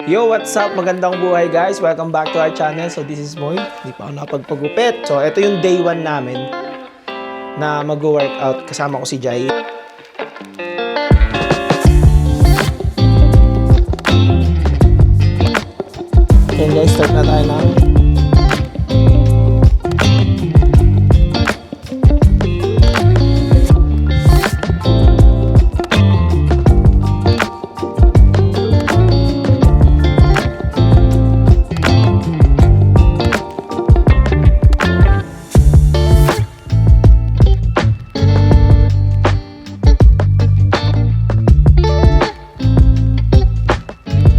Yo, what's up? Magandang buhay guys. Welcome back to our channel. So this is Moy. Hindi pa ako nakapagpagupit. So ito yung day 1 namin na mag-workout. Kasama ko si Jai. Okay guys, start na tayo na.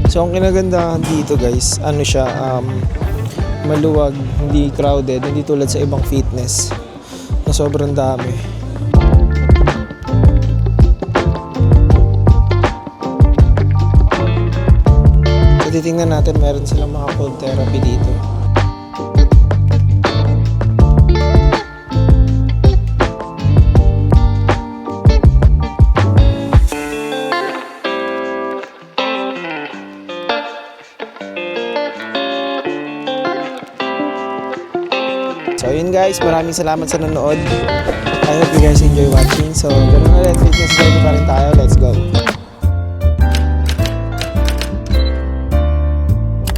So, ang kinagandahan dito guys, ano siya, maluwag, hindi crowded, hindi tulad sa ibang fitness na sobrang dami. So, titingnan natin, meron silang mga cold therapy dito. So yun guys, maraming salamat sa nanood. I hope you guys enjoy watching. So ganun ulit, fitness journey pa rin tayo. Let's go!